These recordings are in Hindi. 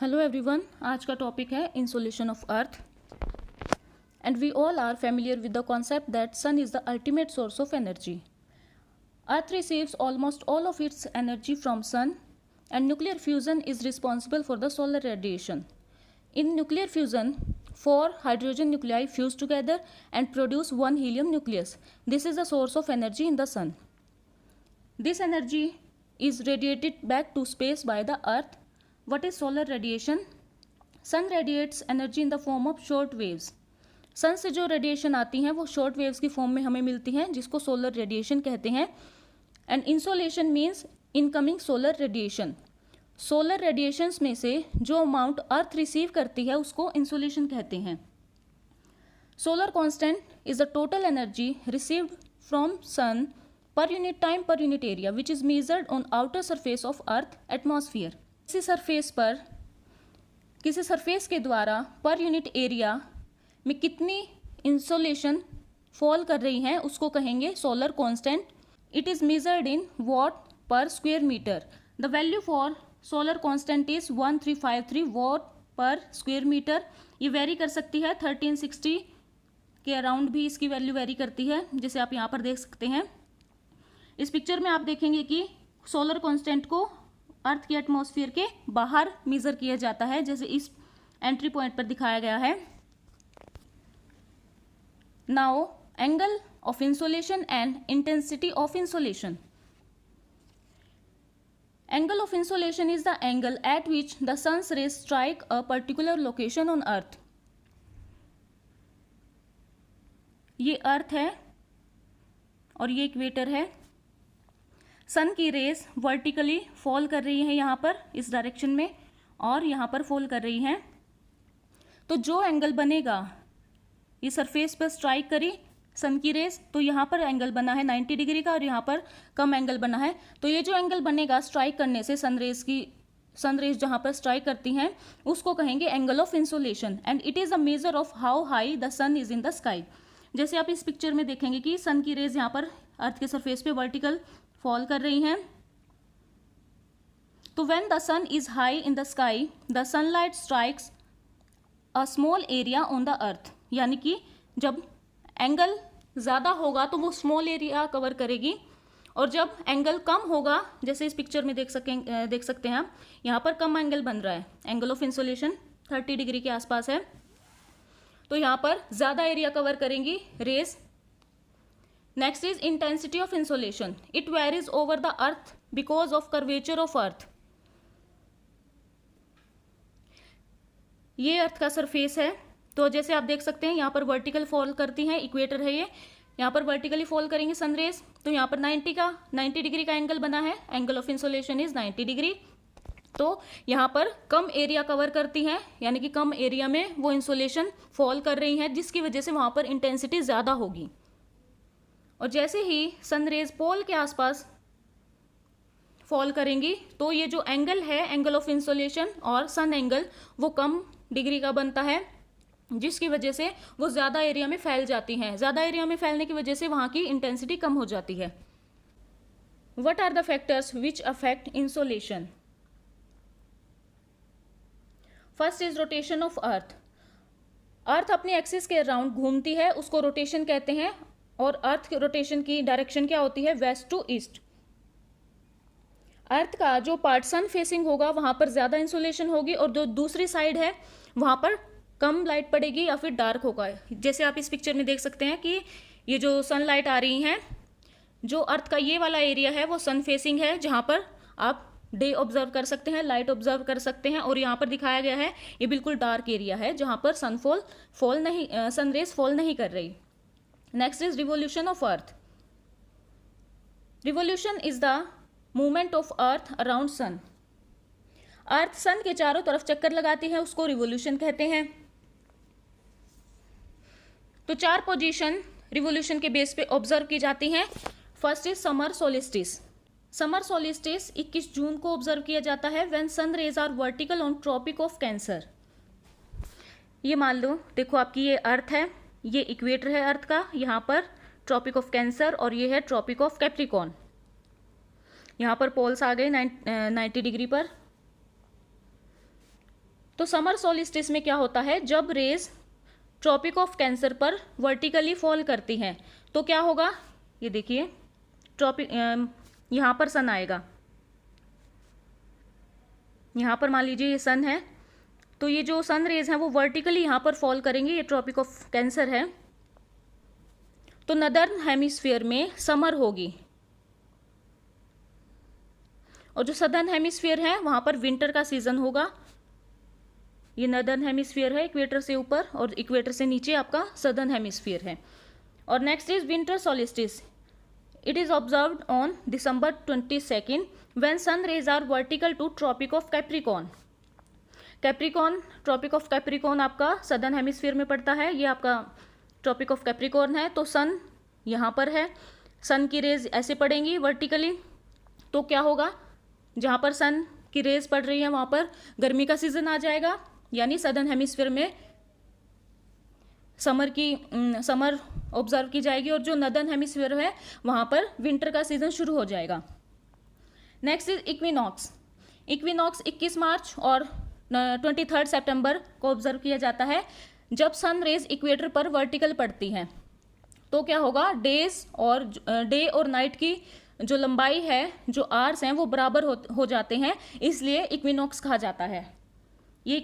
हेलो एवरीवन, आज का टॉपिक है insolation of earth and we all are familiar with the concept that sun is the ultimate source of energy. Earth receives almost all of its energy from sun and nuclear fusion is responsible for the solar radiation. In nuclear fusion, 4 hydrogen nuclei fuse together and produce 1 helium nucleus. This is the source of energy in the sun. This energy is radiated back to space by the earth. What is solar radiation? Sun radiates energy in the form of short waves. सन से जो रेडिएशन आती हैं वो शॉर्ट वेव्स की फॉर्म में हमें मिलती हैं, जिसको सोलर रेडिएशन कहते हैं. And insolation means incoming solar radiation. Solar radiations में से जो अमाउंट अर्थ रिसीव करती है उसको इंसोलेशन कहते हैं. Solar constant is the total energy received from sun per unit time per unit area which is measured on outer surface of earth atmosphere. किसी सरफेस के द्वारा पर यूनिट एरिया में कितनी इंसोलेशन फॉल कर रही हैं उसको कहेंगे solar constant. It is measured in watt per square metre. The value for solar constant is 1353 watt per square metre. ये वेरी कर सकती है, 1360 के अराउंड भी इसकी वैल्यू वेरी करती है, जैसे आप यहाँ पर देख सकते हैं. इस पिक्चर में आप देखेंगे कि सोलर कांस्टेंट को अर्थ के एटमॉस्फेयर के बाहर मेजर किया जाता है, जैसे इस एंट्री पॉइंट पर दिखाया गया है. Now angle of insolation and intensity of insolation. Angle of insolation is the angle at which the sun's rays strike a particular location on earth. ये अर्थ है और ये इक्वेटर है. सन की रेस वर्टिकली फॉल कर रही है यहाँ पर इस डायरेक्शन में और यहाँ पर फॉल कर रही हैं. तो जो एंगल बनेगा, ये सरफेस पर स्ट्राइक करी सन की रेस, तो यहाँ पर एंगल बना है 90 डिग्री का और यहाँ पर कम एंगल बना है. तो ये जो एंगल बनेगा स्ट्राइक करने से सन रेस जहाँ पर स्ट्राइक करती हैं उसको कहेंगे angle of insolation. And it is a measure of how high the sun is in the sky. जैसे आप इस पिक्चर में देखेंगे कि सन की रेज यहाँ पर अर्थ के सरफेस पे वर्टिकल फॉल कर रही हैं. तो when the sun is high in the sky the sunlight strikes a small area on the earth. यानी कि जब एंगल ज़्यादा होगा तो वो स्मॉल एरिया कवर करेगी, और जब एंगल कम होगा, जैसे इस पिक्चर में देख सकते हैं आप, यहाँ पर कम एंगल बन रहा है, एंगल ऑफ इंसोलेशन 30 डिग्री के आसपास है, तो यहाँ पर ज़्यादा एरिया कवर करेंगी rays. Next is intensity of insolation. It varies over the earth because of curvature of earth. ये अर्थ का सरफेस है, तो जैसे आप देख सकते हैं यहाँ पर वर्टिकल फॉल करती हैं, इक्वेटर है ये, यहाँ पर वर्टिकली फॉल करेंगे सनरेज, तो यहाँ पर 90 डिग्री का एंगल बना है. Angle of insolation is 90 degree. तो यहाँ पर कम एरिया कवर करती हैं, यानी कि कम एरिया में वो इंसोलेशन फॉल कर रही हैं, जिसकी वजह से वहाँ पर इंटेंसिटी ज़्यादा होगी. और जैसे ही सनरेज पोल के आसपास फॉल करेंगी तो ये जो एंगल है, एंगल ऑफ इंसोलेशन और सन एंगल, वो कम डिग्री का बनता है, जिसकी वजह से वो ज़्यादा एरिया में फैल जाती हैं. ज़्यादा एरिया में फैलने की वजह से वहाँ की इंटेंसिटी कम हो जाती है. What are the factors which affect insolation? First is rotation of earth. Earth अपने एक्सिस के अराउंड घूमती है, उसको रोटेशन कहते हैं. और अर्थ के रोटेशन की डायरेक्शन क्या होती है? Waste to east. अर्थ का जो पार्ट सन फेसिंग होगा वहाँ पर ज़्यादा इंसोलेशन होगी, और जो दूसरी साइड है वहाँ पर कम लाइट पड़ेगी या फिर डार्क होगा. जैसे आप इस पिक्चर में देख सकते हैं कि ये जो सनलाइट आ रही हैं, जो अर्थ का ये वाला एरिया है वो सन फेसिंग है, जहाँ पर आप डे ऑब्जर्व कर सकते हैं, लाइट ऑब्जर्व कर सकते हैं. और यहाँ पर दिखाया गया है ये बिल्कुल डार्क एरिया है जहाँ पर सनरेज फॉल नहीं कर रही. Next is revolution of earth. Revolution is the movement of earth around sun. Earth sun के चारों तरफ चक्कर लगाती है, उसको रिवोल्यूशन कहते हैं. तो 4 पोजीशन रिवोल्यूशन के बेस पे ऑब्जर्व की जाती हैं. First is summer solstice. Summer solstice 21 June को ऑब्जर्व किया जाता है when sun rays are vertical on tropic of cancer. ये मान लो, देखो आपकी ये अर्थ है, ये इक्वेटर है अर्थ का, यहाँ पर ट्रॉपिक ऑफ कैंसर, और ये है ट्रॉपिक ऑफ कैप्रिकॉर्न. यहाँ पर पोल्स आ गए 90 डिग्री पर. तो समर सोलिस्टिस में क्या होता है, जब रेज ट्रॉपिक ऑफ कैंसर पर वर्टिकली फॉल करती हैं तो क्या होगा, ये देखिए ट्रॉपिक, यहाँ पर सन आएगा, यहाँ पर मान लीजिए ये सन है, तो ये जो सन रेज हैं वो वर्टिकली यहाँ पर फॉल करेंगे, ये ट्रॉपिक ऑफ कैंसर है, तो नदर्न हेमिस्फीयर में समर होगी, और जो सदर्न हेमिस्फीयर है वहाँ पर विंटर का सीजन होगा। ये नदर्न हेमिस्फीयर है इक्वेटर से ऊपर, और इक्वेटर से नीचे आपका सदर्न हेमिस्फीयर है। और next is winter solstice. It is observed on December 22 when sun rays are vertical to tropic of capricorn. Capricorn, tropic of capricorn आपका सदर्न हेमिस्फीयर में पड़ता है, ये आपका ट्रॉपिक ऑफ कैप्रिकॉर्न है। तो सन यहाँ पर है, सन की रेज ऐसे पड़ेंगी वर्टिकली, तो क्या होगा, जहाँ पर सन की रेज पड़ रही है वहाँ पर गर्मी का सीजन आ जाएगा, यानी सदर्न हेमिस्फीयर में समर ऑब्जर्व की जाएगी, और जो नदर्न हेमिस्फीयर है वहाँ पर विंटर का सीजन शुरू हो जाएगा। Next is equinox. इक्विनॉक्स 21 मार्च और 23 सितंबर को ऑब्जर्व किया जाता है, जब सन रेज इक्वेटर पर वर्टिकल पड़ती हैं। तो क्या होगा, डे और नाइट की जो लंबाई है, जो आवर्स हैं वो बराबर हो जाते हैं, इसलिए इक्विनॉक्स कहा जाता है। ये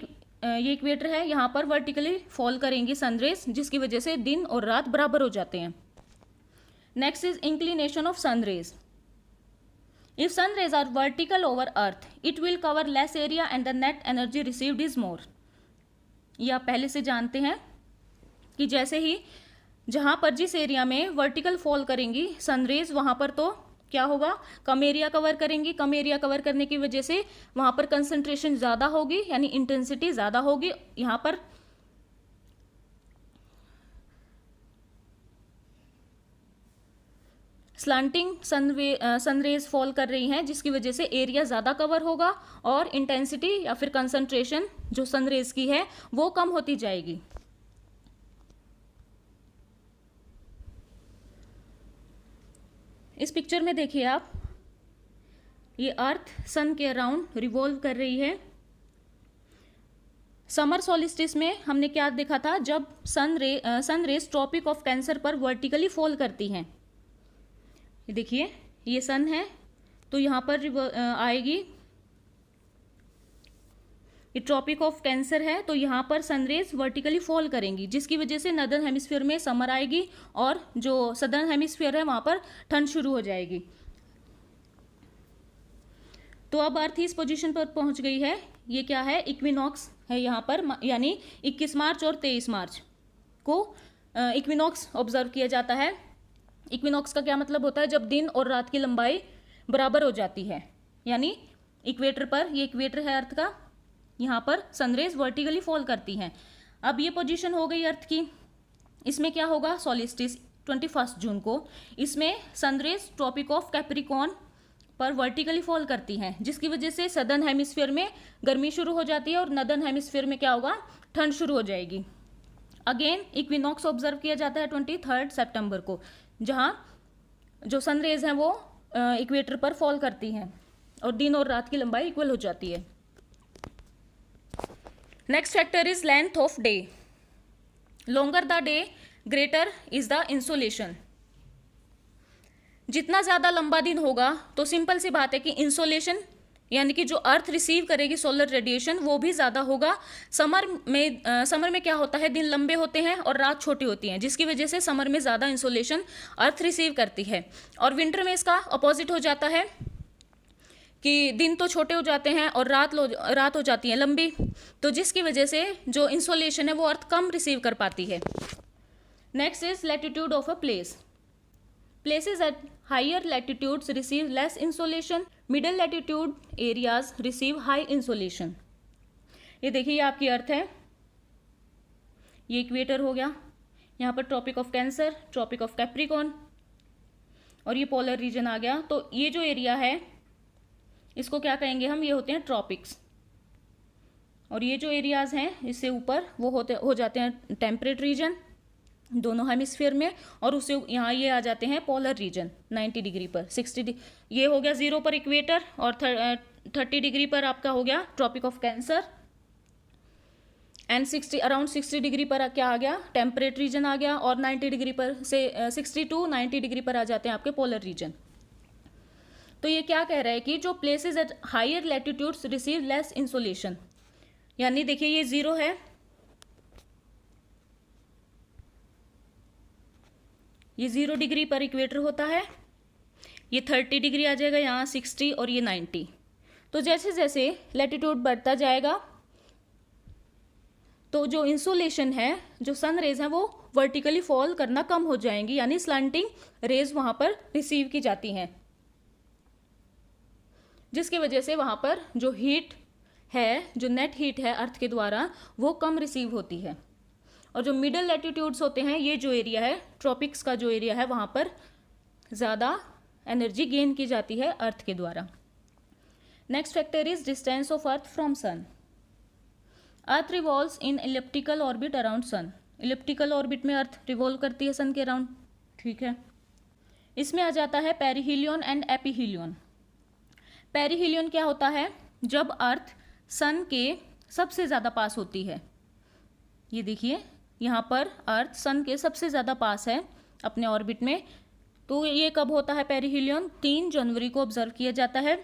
इक्वेटर है, यहाँ पर वर्टिकली फॉल करेंगी सनरेज, जिसकी वजह से दिन और रात बराबर हो जाते हैं। Next is inclination of sun rays. If sun rays are vertical over earth it will cover less area and the net energy received is more. ये आप पहले से जानते हैं कि जैसे ही जहाँ पर जिस एरिया में वर्टिकल फॉल करेंगी सनरेज, वहाँ पर तो क्या होगा, कम एरिया कवर करेंगी। कम एरिया कवर करने की वजह से वहाँ पर कंसंट्रेशन ज़्यादा होगी, यानी इंटेंसिटी ज़्यादा होगी। यहाँ पर स्लांटिंग सनरेज फॉल कर रही हैं, जिसकी वजह से एरिया ज़्यादा कवर होगा और इंटेंसिटी या फिर कंसंट्रेशन जो सनरेज की है वो कम होती जाएगी। इस पिक्चर में देखिए आप, ये अर्थ सन के अराउंड रिवॉल्व कर रही है। समर सोलिस्टिस में हमने क्या देखा था, जब sun rays tropic of cancer पर वर्टिकली फॉल करती हैं। ये देखिए ये सन है, तो यहाँ पर आएगी, ये ट्रॉपिक ऑफ कैंसर है, तो यहाँ पर सनरेज वर्टिकली फॉल करेंगी, जिसकी वजह से नदर्न हेमिस्फीयर में समर आएगी और जो सदर्न हेमिस्फीयर है वहाँ पर ठंड शुरू हो जाएगी। तो अब अर्थ इस पोजीशन पर पहुँच गई है। ये क्या है, इक्विनॉक्स है यहाँ पर, यानी 21 मार्च और 23 मार्च को इक्विनॉक्स ऑब्जर्व किया जाता है। इक्विनॉक्स का क्या मतलब होता है, जब दिन और रात की लंबाई बराबर हो जाती है, यानी इक्वेटर पर, ये इक्वेटर है अर्थ का, यहाँ पर सनरेज वर्टिकली फॉल करती हैं। अब ये पोजीशन हो गई अर्थ की। इसमें क्या होगा, सोलिस्टिस 21 जून को, इसमें सनरेज ट्रॉपिक ऑफ कैप्रिकॉर्न पर वर्टिकली फॉल करती हैं, जिसकी वजह से सदर्न हेमिस्फीयर में गर्मी शुरू हो जाती है और नदर्न हेमिस्फीयर में क्या होगा, ठंड शुरू हो जाएगी। अगेन इक्विनॉक्स ऑब्जर्व किया जाता है 23 सितंबर को, जहाँ जो सनरेज हैं वो इक्वेटर पर फॉल करती हैं और दिन और रात की लंबाई इक्वल हो जाती है। Next factor is length of day. Longer the day greater is the insolation. जितना ज़्यादा लंबा दिन होगा तो सिंपल सी बात है कि इंसोलेशन यानी कि जो अर्थ रिसीव करेगी सोलर रेडिएशन वो भी ज़्यादा होगा। समर में क्या होता है, दिन लंबे होते हैं और रात छोटी होती हैं, जिसकी वजह से समर में ज़्यादा इंसोलेशन अर्थ रिसीव करती है। और विंटर में इसका अपोजिट हो जाता है कि दिन तो छोटे हो जाते हैं और रात हो जाती है लंबी, तो जिसकी वजह से जो इंसोलेशन है वो अर्थ कम रिसीव कर पाती है। Next is latitude of a place. Places at higher latitudes receive less insolation. Middle latitude areas receive high insolation. ये देखिए ये आपकी अर्थ है, ये इक्वेटर हो गया, यहाँ पर tropic of cancer, tropic of capricorn और ये पोलर रीजन आ गया। तो ये जो एरिया है इसको क्या कहेंगे हम, ये होते हैं ट्रॉपिक्स। और ये जो एरियाज हैं इससे ऊपर वो हो जाते हैं टेम्परेट रीजन दोनों हेमिस्फीयर में, और उससे यहाँ ये आ जाते हैं पोलर रीजन 90 डिग्री पर, 60 ये हो गया 0 पर इक्वेटर और 30 डिग्री पर आपका हो गया tropic of cancer and 60 around 60 degree पर क्या आ गया, टेम्परेट रीजन आ गया, और 90 डिग्री पर से 60 टू 90 डिग्री पर आ जाते हैं आपके पोलर रीजन। तो ये क्या कह रहा है कि जो places at higher latitudes receive less insolation, यानी देखिए ये 0 है, ये 0 डिग्री पर इक्वेटर होता है, ये 30 डिग्री आ जाएगा यहाँ, 60 और ये 90। तो जैसे जैसे लैटिट्यूड बढ़ता जाएगा तो जो इंसोलेशन है, जो सन रेज हैं, वो वर्टिकली फॉल करना कम हो जाएंगी, यानी स्लैंटिंग रेज वहाँ पर रिसीव की जाती हैं, जिसकी वजह से वहाँ पर जो हीट है, जो नेट हीट है अर्थ के द्वारा, वो कम रिसीव होती है। और जो मिडल लैटिट्यूड्स होते हैं, ये जो एरिया है, ट्रॉपिक्स का जो एरिया है, वहाँ पर ज़्यादा एनर्जी गेन की जाती है अर्थ के द्वारा। Next factor is distance of earth from sun. Earth revolves in elliptical orbit around sun. Elliptical orbit में अर्थ रिवॉल्व करती है सन के अराउंड, ठीक है। इसमें आ जाता है पेरिहीलियन एंड एपीहीलियन। पेरिहीलियन क्या होता है, जब अर्थ सन के सबसे ज़्यादा पास होती है। ये देखिए यहाँ पर अर्थ सन के सबसे ज़्यादा पास है अपने ऑर्बिट में। तो ये कब होता है पेरिहीलियन, 3 जनवरी को ऑब्जर्व किया जाता है।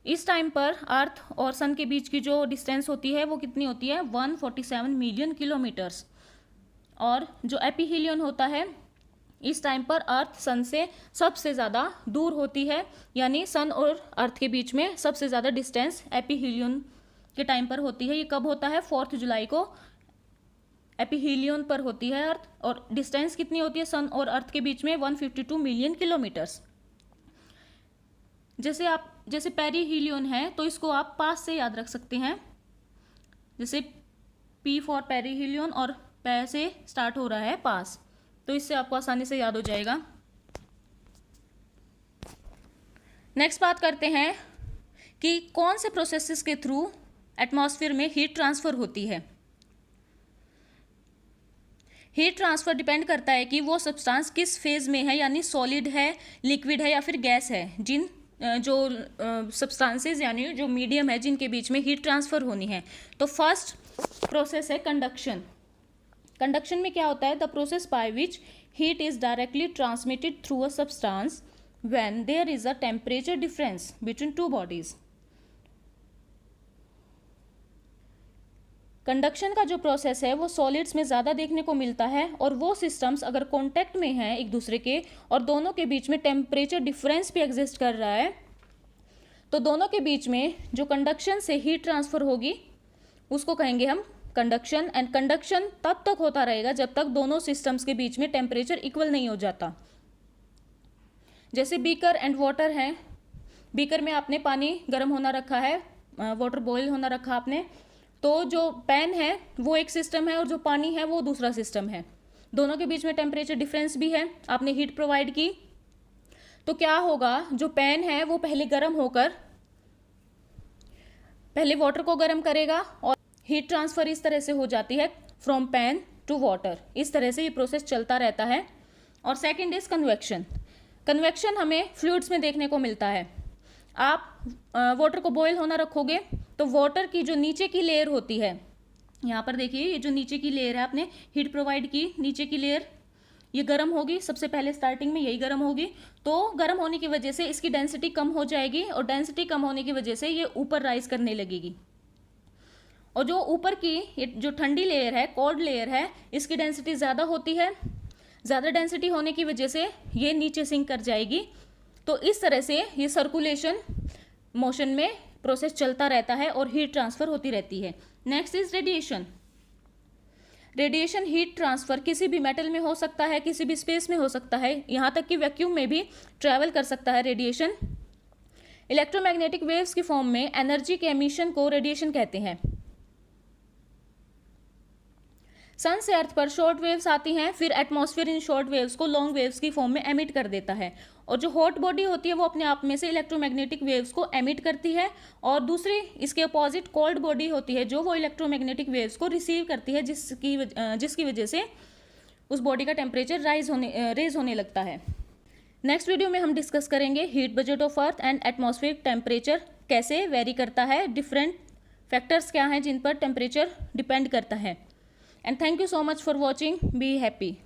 इस टाइम पर अर्थ और सन के बीच की जो डिस्टेंस होती है वो कितनी होती है, 147 मिलियन किलोमीटर्स। और जो एपीहीलियन होता है, इस टाइम पर अर्थ सन से सबसे ज़्यादा दूर होती है, यानी सन और अर्थ के बीच में सबसे ज़्यादा डिस्टेंस एपीहीलियन के टाइम पर होती है। ये कब होता है, 4 जुलाई को एपीहीलियन पर होती है अर्थ, और डिस्टेंस कितनी होती है सन और अर्थ के बीच में, 152 मिलियन किलोमीटर्स। जैसे पेरिहीलियन है तो इसको आप पास से याद रख सकते हैं, जैसे P फॉर पेरिहीलियन और पै से स्टार्ट हो रहा है पास, तो इससे आपको आसानी से याद हो जाएगा। नेक्स्ट बात करते हैं कि कौन से प्रोसेसेस के थ्रू एटमॉस्फेयर में हीट ट्रांसफर होती है। हीट ट्रांसफर डिपेंड करता है कि वो सब्सटेंस किस फेज में है, यानी सॉलिड है, लिक्विड है या फिर गैस है। जिन जो सब्सटेंसेस यानी जो मीडियम है जिनके बीच में हीट ट्रांसफर होनी है। तो फर्स्ट प्रोसेस है कंडक्शन। कंडक्शन में क्या होता है, the process by which heat is directly transmitted through a substance when there is a temperature difference between two bodies. Conduction का जो प्रोसेस है वो सॉलिड्स में ज़्यादा देखने को मिलता है, और वो सिस्टम्स अगर कॉन्टैक्ट में हैं एक दूसरे के और दोनों के बीच में टेम्परेचर डिफरेंस भी एग्जिस्ट कर रहा है, तो दोनों के बीच में जो कंडक्शन से हीट ट्रांसफ़र होगी उसको कहेंगे हम कंडक्शन। एंड कंडक्शन तब तक होता रहेगा जब तक दोनों सिस्टम्स के बीच में टेम्परेचर इक्वल नहीं हो जाता। जैसे बीकर एंड वाटर है, बीकर में आपने पानी गर्म होना रखा है, वाटर बॉयल होना रखा आपने, तो जो पैन है वो एक सिस्टम है और जो पानी है वो दूसरा सिस्टम है। दोनों के बीच में टेम्परेचर डिफरेंस भी है, आपने हीट प्रोवाइड की, तो क्या होगा, जो पैन है वो पहले गर्म होकर पहले वाटर को गर्म करेगा और हीट ट्रांसफ़र इस तरह से हो जाती है फ्रॉम पैन टू वाटर। इस तरह से ये प्रोसेस चलता रहता है। और सेकंड इज कन्वेक्शन। कन्वेक्शन हमें फ्लूइड्स में देखने को मिलता है। आप वाटर को बॉयल होना रखोगे तो वाटर की जो नीचे की लेयर होती है, यहाँ पर देखिए ये जो नीचे की लेयर है, आपने हीट प्रोवाइड की, नीचे की लेयर ये गर्म होगी, सबसे पहले स्टार्टिंग में यही गर्म होगी, तो गर्म होने की वजह से इसकी डेंसिटी कम हो जाएगी और डेंसिटी कम होने की वजह से ये ऊपर राइज करने लगेगी। और जो ऊपर की जो ठंडी लेयर है, कोल्ड लेयर है, इसकी डेंसिटी ज़्यादा होती है, ज़्यादा डेंसिटी होने की वजह से ये नीचे सिंक कर जाएगी। तो इस तरह से ये सर्कुलेशन मोशन में प्रोसेस चलता रहता है और हीट ट्रांसफ़र होती रहती है। Next is radiation. Radiation heat transfer किसी भी मेटल में हो सकता है, किसी भी स्पेस में हो सकता है, यहाँ तक कि वैक्यूम में भी ट्रैवल कर सकता है रेडिएशन। इलेक्ट्रोमैग्नेटिक वेव्स की फॉर्म में एनर्जी के एमिशन को रेडिएशन कहते हैं। सन से अर्थ पर शॉर्ट वेव्स आती हैं, फिर एटमॉस्फेयर इन शॉर्ट वेव्स को लॉन्ग वेव्स की फॉर्म में एमिट कर देता है, और जो हॉट बॉडी होती है वो अपने आप में से इलेक्ट्रोमैग्नेटिक वेव्स को एमिट करती है, और दूसरी इसके अपोजिट कोल्ड बॉडी होती है जो वो इलेक्ट्रोमैग्नेटिक वेव्स को रिसीव करती है, जिसकी वजह से उस बॉडी का टेम्परेचर रेज होने लगता है। नेक्स्ट वीडियो में हम डिस्कस करेंगे heat budget of earth and atmospheric temperature कैसे वेरी करता है डिफरेंट फैक्टर्स क्या हैं जिन पर टेम्परेचर डिपेंड करता है। And thank you so much for watching, be happy.